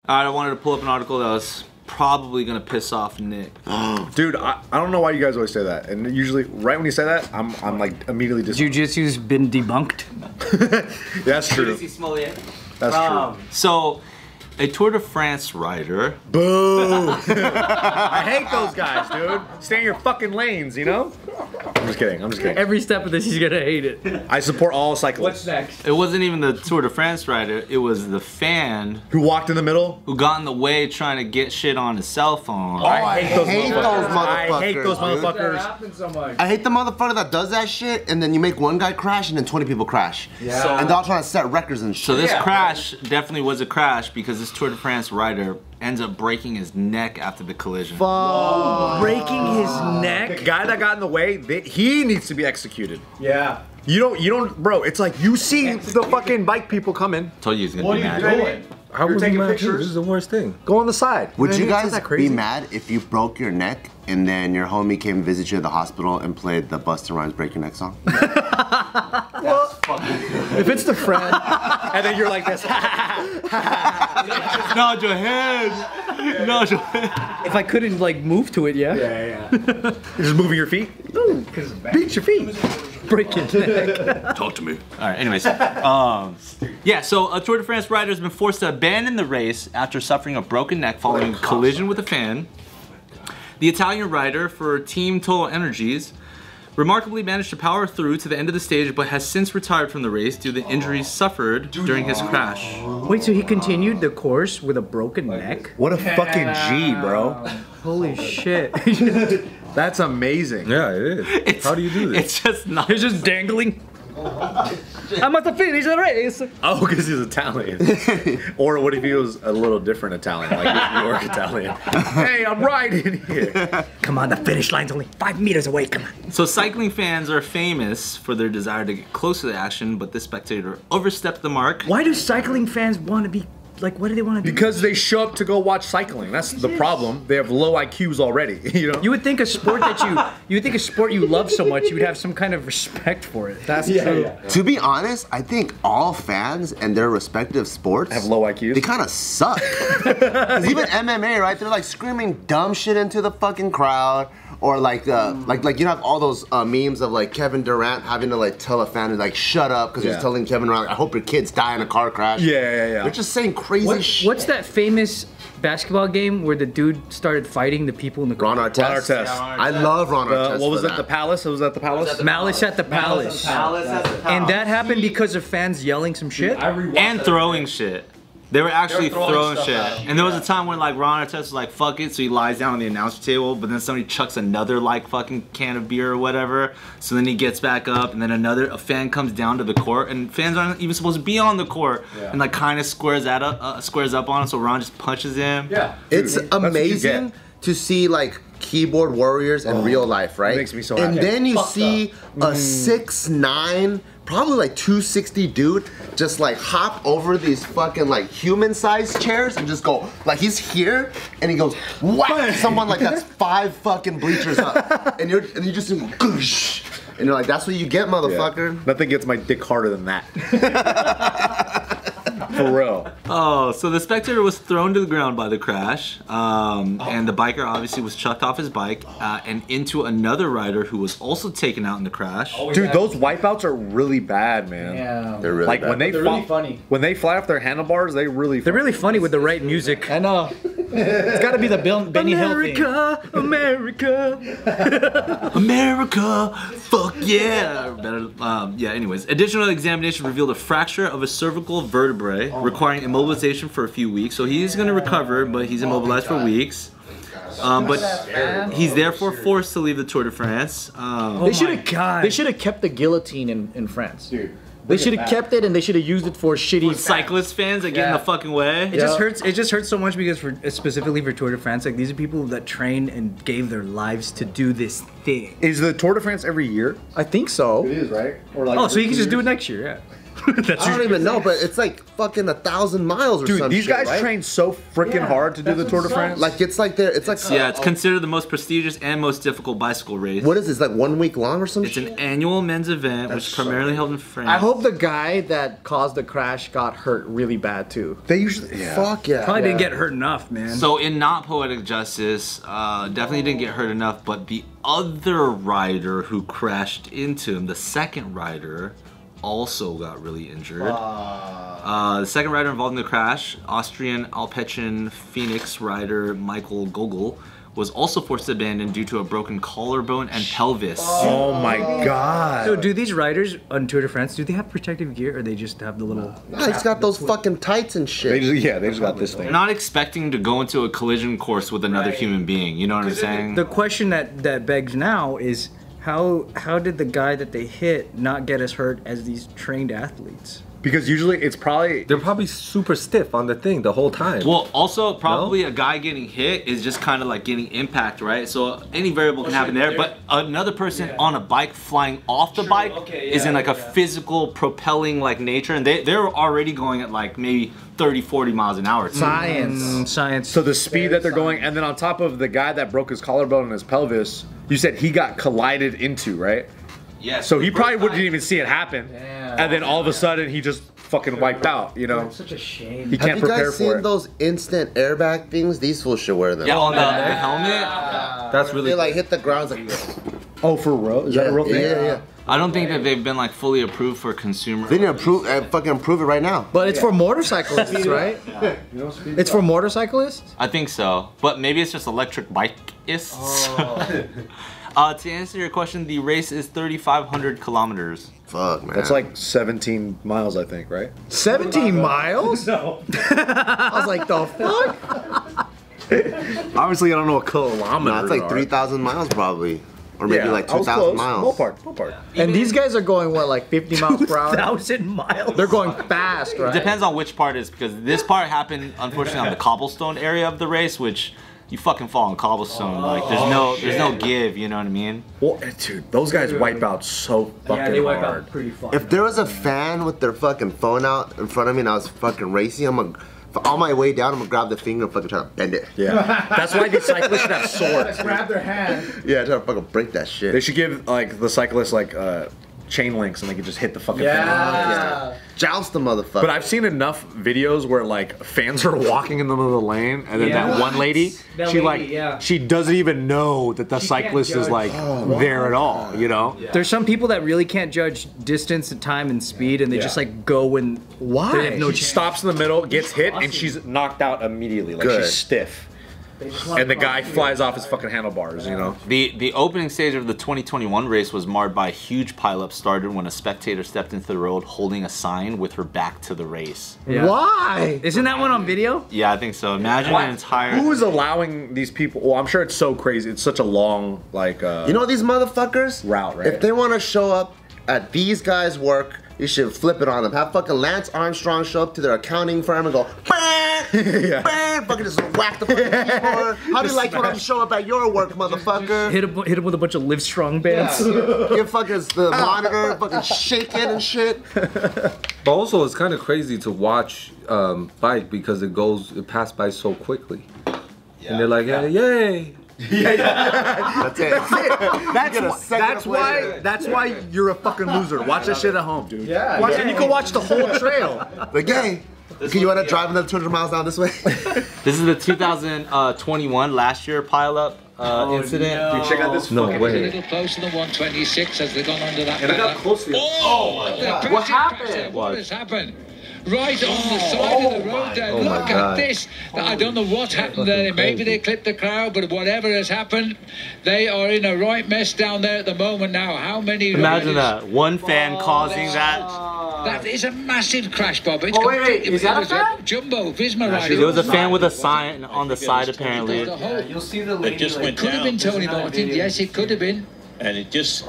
Alright, I wanted to pull up an article that was probably gonna piss off Nick. Dude, I don't know why you guys always say that. And usually, right when you say that, I'm like immediately Jiu-Jitsu's been debunked. That's true. That's true. So, a Tour de France rider. Boo! I hate those guys, dude. Stay in your fucking lanes, you know? I'm just kidding. I'm just kidding. Every step of this, he's gonna hate it. I support all cyclists. What's next? It wasn't even the Tour de France rider, it was the fan Who walked in the middle? who got in the way trying to get shit on his cell phone. Oh, I hate those motherfuckers. I hate those dude. motherfuckers. That happens so much. I hate the motherfucker that does that shit, and then you make one guy crash, and then 20 people crash. Yeah. So- And they're all trying to set records and shit. So this crash definitely was a crash because this Tour de France rider ends up breaking his neck after the collision. Breaking his The neck? guy that got in the way, he needs to be executed. Yeah. You don't, bro. It's like you see the fucking bike people coming. Told you he's gonna be mad. How You're was taking he mad? pictures? This is the worst thing. Go on the side. Would you It's not guys that crazy. be mad if you broke your neck and then your homie came to visit you at the hospital and played the Busta Rhymes Break Your Neck song? If it's the friend, and then you're like this. Nod your head. Nod your head. If I couldn't like move to it, yeah. You're just moving your feet. Beat your feet. Break your neck. Talk to me. All right. Anyways, yeah. So a Tour de France rider has been forced to abandon the race after suffering a broken neck following a collision with a fan. The Italian rider for Team Total Energies remarkably managed to power through to the end of the stage, but has since retired from the race due to the injuries suffered during his crash. Wait, so he continued the course with a broken neck? What a fucking G, bro. Holy shit. That's amazing. Yeah, it is. How do you do this? It's just not. He's just dangling. I'm about to finish the race. Oh, because he's Italian. Or what if he was a little different Italian, like New York Italian? Hey, I'm riding here. Come on, the finish line's only 5 meters away. Come on. So cycling fans are famous for their desire to get close to the action, but this spectator overstepped the mark. Why do cycling fans want to be like? What do they want to do? Because they show up to go watch cycling. That's the problem. They have low IQs already. You know. You would think a sport that you would think a sport you love so much, you would have some kind of respect for it. That's true. To be honest, I think all fans and their respective sports Have low IQs. They kind of suck. 'Cause even MMA, right? They're like screaming dumb shit into the fucking crowd, or like you have all those memes of like Kevin Durant having to like tell a fan to like shut up because he's telling Kevin Durant, like, I hope your kids die in a car crash. Yeah. They're just saying crazy shit. What's that famous basketball game where the dude started fighting the people in the Ron crowd? Artest. Ron Artest. I love Ron Artest. What was for it? that. The Palace? Was that the Palace? Malice at the Palace. And that happened because of fans yelling some shit? And throwing shit. They were actually throwing shit. And there was a time when like Ron Artest was like, fuck it, so he lies down on the announcer table, but then somebody chucks another like fucking can of beer or whatever. So then he gets back up, and then a fan comes down to the court, and fans aren't even supposed to be on the court, and like kind of squares up on him, so Ron just punches him. Yeah. It's Dude, that's what you amazing get. to see like keyboard warriors in real life, right? It makes me so And happy. then you see a 6'9", probably like 260 dude just like hop over these fucking like human-sized chairs and just go like he's here and he goes whack someone like that's 5 fucking bleachers up, and you just see goosh, and you're like, that's what you get, motherfucker. Nothing gets my dick harder than that. For real. Oh, so the spectator was thrown to the ground by the crash, and the biker obviously was chucked off his bike and into another rider who was also taken out in the crash. Dude, those wipeouts are really bad, man. Yeah. They're really Like bad. when they They're really funny. When they fly off their handlebars, they're really funny with the right music. I know. It's got to be the Benny Hill thing. America, America, fuck yeah. Yeah, anyways. Additional examination revealed a fracture of a cervical vertebrae requiring immobilization for a few weeks. So he's going to recover, but he's immobilized for weeks. But he's therefore forced to leave the Tour de France. They should have kept the guillotine in France. Dude. They should have kept it, and they should have used it for shitty cyclist fans that get in the fucking way. It just hurts. It just hurts so much because specifically for Tour de France, like these are people that trained and gave their lives to do this thing. Is the Tour de France every year? I think so. It is, right? Or like Oh, so you can just do it next year, yeah. I don't even know, but it's like fucking 1,000 miles or something. Dude, these guys right? train so freaking hard to do the Tour de France. Like it's like they're, it's like Yeah, it's considered the most prestigious and most difficult bicycle race. what is this? Like 1 week long or something? It's an annual men's event, which is primarily held in France. I hope the guy that caused the crash got hurt really bad too. They usually, Fuck yeah. Probably didn't get hurt enough, man. So in not poetic justice, definitely didn't get hurt enough, but the other rider who crashed into him, the second rider, also got really injured. The second rider involved in the crash, Austrian Alpecin Phoenix rider Michael Gogol, was also forced to abandon due to a broken collarbone and pelvis. Oh my god. So do these riders on Tour de France, do they have protective gear or they just have the little... Nah, he's got those fucking tights and shit. They just got this They're thing. not expecting to go into a collision course with another human being, you know what I'm saying? The question that begs now is, how did the guy that they hit not get as hurt as these trained athletes? Because usually it's probably They're probably super stiff on the thing the whole time. Well, also probably a guy getting hit is just kind of like getting impact, right? So any variable can happen there. But another person on a bike flying off the bike is in like a physical propelling like nature, and they're already going at like maybe 30, 40 miles an hour. Science. so the speed that they're going, and then on top of the guy that broke his collarbone and his pelvis, you said he got collided into, right? Yeah. So he probably wouldn't even see it happen, and then all of a sudden he just fucking wiped out. You know, Such a shame. he Have can't you prepare guys for seen it. those instant airbag things? These fools should wear them. Yeah, on the helmet. That's really They like hit the ground it's like Oh, for real? Is that a real thing? yeah. I don't think that they've been like fully approved for consumer. They need to fucking improve it right now. But it's for motorcyclists, right? It's for motorcyclists? I think so, but maybe it's just electric bikeists. To answer your question, the race is 3,500 kilometers. Fuck, man. That's like 17 miles, I think, right? 17 miles? No. I was like, the fuck? Obviously, I don't know what kilometers Nah, it's like are. 3,000 miles probably. Or maybe Yeah, like I was 2,000 close. miles. Ballpark. And these guys are going, what, like 50 miles per hour? 1,000 miles. They're going fast, right? Depends on which part it is, because this part happened unfortunately on the cobblestone area of the race, which you fucking fall on cobblestone. Like there's no give, you know what I mean? Well, dude, those guys wipe out so fucking hard. pretty far. If there was a fan with their fucking phone out in front of me and I was fucking racing, on my way down, I'm gonna grab the finger and fucking try to bend it. Yeah, that's why these cyclists should have swords. Grab their hand. Yeah, try to fucking break that shit. They should give like the cyclists like chain links and they could just hit the fucking fan. Joust the motherfucker. But I've seen enough videos where like fans are walking in the middle of the lane, and then that one lady, she doesn't even know that the cyclist is like there at all. You know? There's some people that really can't judge distance and time and speed, and they just like go when. Why? They have no She chance. stops in the middle, gets hit, and she's knocked out immediately. Like Good. she's stiff. And the guy flies off his fucking handlebars, you know? The opening stage of the 2021 race was marred by a huge pileup started when a spectator stepped into the road holding a sign with her back to the race. Yeah. Why? Isn't that one on video? Yeah, I think so. Imagine an entire. Who is allowing these people? Well, I'm sure it's so crazy. It's such a long, like, you know these motherfuckers? Route, right? If they want to show up at these guys' work, you should flip it on them. Have fucking Lance Armstrong show up to their accounting firm and go, bang, bang, fucking just whack the fucking keyboard. How do you like when I show up at your work, motherfucker? Hit him with a bunch of Live Strong bands. Give fucking the monitor fucking shaking and shit. But also, it's kind of crazy to watch bike because it passed by so quickly. And they're like, yay. That's it. That's why you're a fucking loser. Watch that shit at home, dude. Yeah. Watch, and you can watch the whole trail. Like, hey, you want to drive another 200 miles down this way? This is the 2021 last year pileup incident. Dude, check out this No fucking way. A little closer than 126 as they've gone under that. And it got close to you. Oh my God. What happened? What has happened? Right on the side of the road there. Look at this. I don't know what happened there. Maybe they clipped the crowd, but whatever has happened, they are in a right mess down there at the moment now. How many Imagine riders- that. One fan causing that. That is a massive crash, Bob. It's wait, is that a fan? Jumbo, Visma rider. There was a fan with a sign on the side apparently. You'll see the lady. It just went Could have been down, Tony Martin. Yes, it could have been. and he just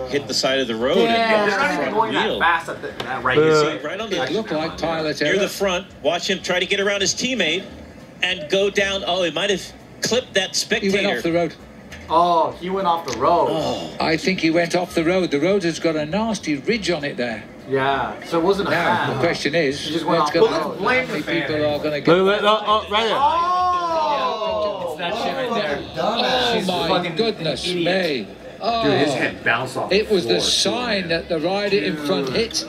hit the side of the road and lost the front wheel. fast at that Right, you see, right on It looked like pilot near error. the front. Watch him try to get around his teammate and go down. Oh, he might have clipped that He spectator. went off the road. Oh, he went off the road. I think he went off the road. The road has got a nasty ridge on it there. Yeah. So it wasn't a Now, fan. the question is, just went what's off going the to road. happen? How many people are going to get Right there. It's that shit right there. Oh my goodness me. Oh, Dude, his head bounced off. it was floor, the sign that the rider in front hit,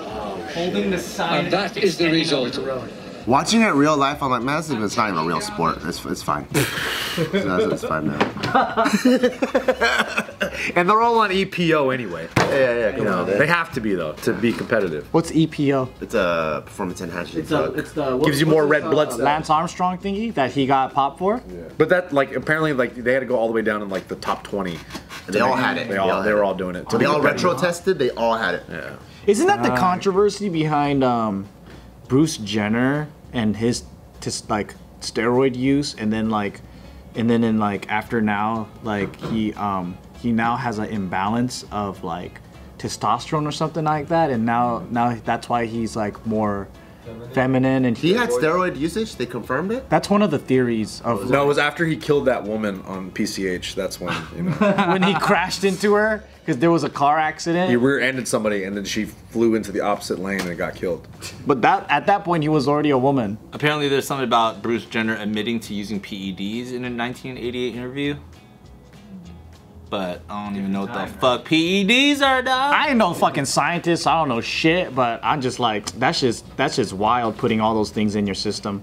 Holding the sign. and that is the result. Watching it in real life, I'm like, man, it's not even a real sport. It's fine. It's fine now. And they're all on EPO anyway. Yeah, You know, they have to be though to be competitive. What's EPO? It's a performance enhancing It's drug. the Gives you more red blood cells. Lance Armstrong thingy that he got popped for. But that like apparently like they had to go all the way down in like the top 20. They all had it. They were all doing it. They all retro tested. They all had it. Yeah. Isn't that the controversy behind Bruce Jenner and his like steroid use, and then in after now like he now has an imbalance of like testosterone or something like that, and now that's why he's like more feminine, and He had steroid usage. They confirmed it. that's one of the theories of No, it was after he killed that woman on PCH. That's when, you know, when he crashed into her because there was a car accident. he rear-ended somebody and then she flew into the opposite lane and got killed. But at that point he was already a woman. Apparently, there's something about Bruce Jenner admitting to using PEDs in a 1988 interview. But I don't even know what the fuck PEDs are, dog. I ain't no fucking scientist. I don't know shit, but I'm just like that's just wild putting all those things in your system.